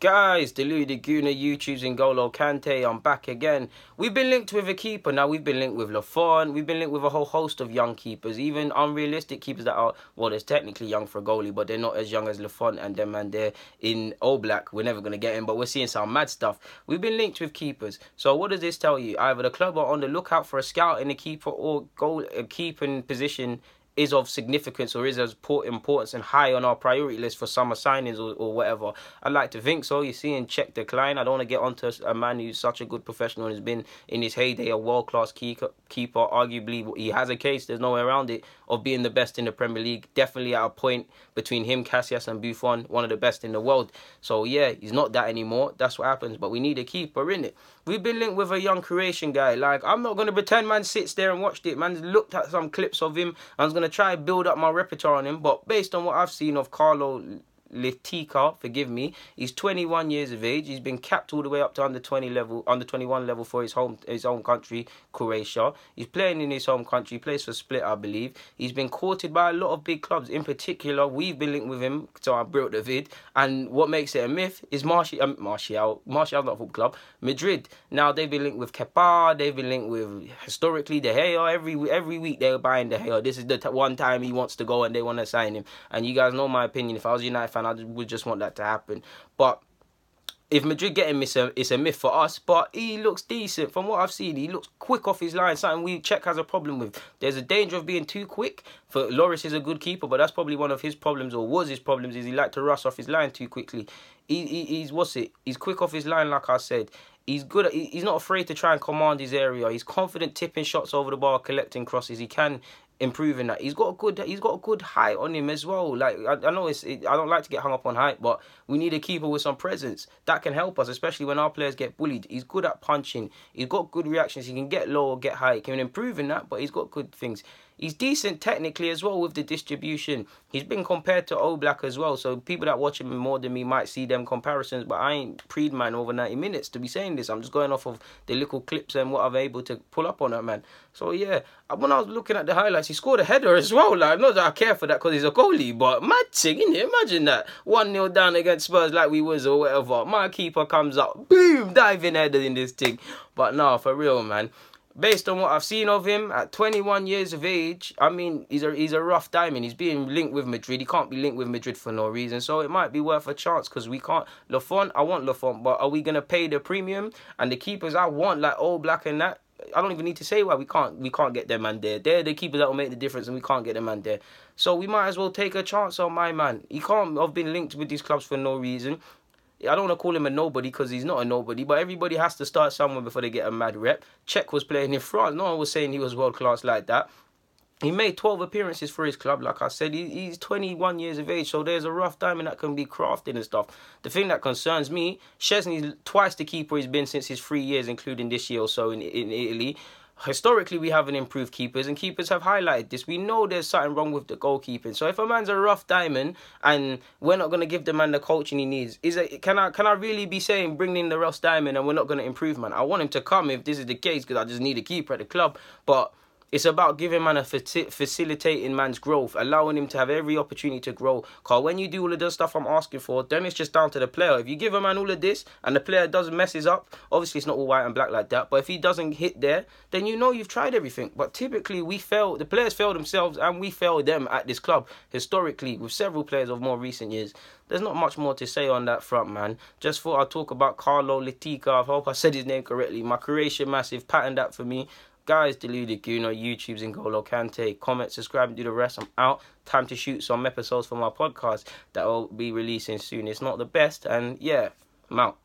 Guys, Deluded Guna, YouTube's N'Golo Kante, I'm back again. We've been linked with a keeper now. We've been linked with Lafon. We've been linked with a whole host of young keepers, even unrealistic keepers that are, well, there's technically young for a goalie, but they're not as young as Lafon and them, and they're in All Black. We're never going to get him, but we're seeing some mad stuff. We've been linked with keepers. So what does this tell you? Either the club are on the lookout for a scout in a keeper or a keeping position is of significance or is of importance and high on our priority list for summer signings or whatever. I'd like to think so. You're seeing check decline. I don't want to get onto a man who's such a good professional and has been in his heyday a world-class keeper. Arguably, he has a case, there's no way around it, of being the best in the Premier League. Definitely at a point between him, Casillas and Buffon, one of the best in the world. So yeah, he's not that anymore. That's what happens. But we need a keeper, innit? We've been linked with a young Croatian guy. Like, I'm not going to pretend man sits there and watched it. Man looked at some clips of him. I was going to try and build up my repertoire on him. But based on what I've seen of Karlo Letica, forgive me, he's 21 years of age. He's been capped all the way up to under 21 level for his own country, Croatia. He's playing in his home country. He plays for Split, I believe. He's been courted by a lot of big clubs. In particular, we've been linked with him, so I built the vid. And what makes it a myth is Martial's not a football club, Madrid. Now they've been linked with Kepa. They've been linked with historically De Gea. Every week they're buying De Gea. This is the one time he wants to go and they want to sign him. And you guys know my opinion. If I was a United fan, I would just want that to happen. But if Madrid get him, it's a myth for us. But he looks decent. From what I've seen, he looks quick off his line. Something we Czech has a problem with. There's a danger of being too quick. For Loris is a good keeper, but that's probably one of his problems, or was his problems, is he liked to rush off his line too quickly. He's quick off his line, like I said. He's good. He's not afraid to try and command his area. He's confident tipping shots over the bar, collecting crosses. He can improve in that. He's got a good height on him as well. Like I know I don't like to get hung up on height, but we need a keeper with some presence that can help us, especially when our players get bullied. He's good at punching. He's got good reactions. He can get low or get high. He can improve in that, but he's got good things. He's decent technically as well with the distribution. He's been compared to Oblak as well. So people that watch him more than me might see them comparisons. But I ain't preed man over 90 minutes to be saying this. I'm just going off of the little clips and what I'm able to pull up on that man. So yeah, when I was looking at the highlights, he scored a header as well. Like, not that I care for that because he's a goalie, but mad thing, innit? Imagine that. 1-0 down against Spurs like we was or whatever. My keeper comes up, boom, diving header in this thing. But no, for real, man. Based on what I've seen of him at 21 years of age, I mean, he's a rough diamond. He's being linked with Madrid. He can't be linked with Madrid for no reason. So it might be worth a chance because we can't. Lafon, I want Lafon, but are we going to pay the premium? And the keepers I want, like All Black and that, I don't even need to say why we can't get them man there. They're the keepers that will make the difference and we can't get them man there. So we might as well take a chance on my man. He can't have been linked with these clubs for no reason. I don't want to call him a nobody because he's not a nobody, but everybody has to start somewhere before they get a mad rep. Czech was playing in France. No one was saying he was world-class like that. He made 12 appearances for his club, like I said. He's 21 years of age, so there's a rough diamond that can be crafted and stuff. The thing that concerns me, Szczesny's twice the keeper he's been since his 3 years, including this year or so in Italy. Historically, we haven't improved keepers, and keepers have highlighted this. We know there's something wrong with the goalkeeping. So if a man's a rough diamond and we're not going to give the man the coaching he needs, can I really be saying bring in the rough diamond and we're not going to improve, man? I want him to come if this is the case because I just need a keeper at the club. But it's about giving man facilitating man's growth, allowing him to have every opportunity to grow. Because when you do all of the stuff I'm asking for, then it's just down to the player. If you give a man all of this and the player doesn't messes up, obviously it's not all white and black like that, but if he doesn't hit there, then you know you've tried everything. But typically we fail, the players fail themselves and we fail them at this club historically with several players of more recent years. There's not much more to say on that front, man. Just thought I'd talk about Karlo Letica. I hope I said his name correctly. My Croatian massive, pattern that for me. Guys, Deluded Guna, YouTube's N'Golo Kante. Comment, subscribe, and do the rest. I'm out. Time to shoot some episodes for my podcast that will be releasing soon. It's not the best, and yeah, I'm out.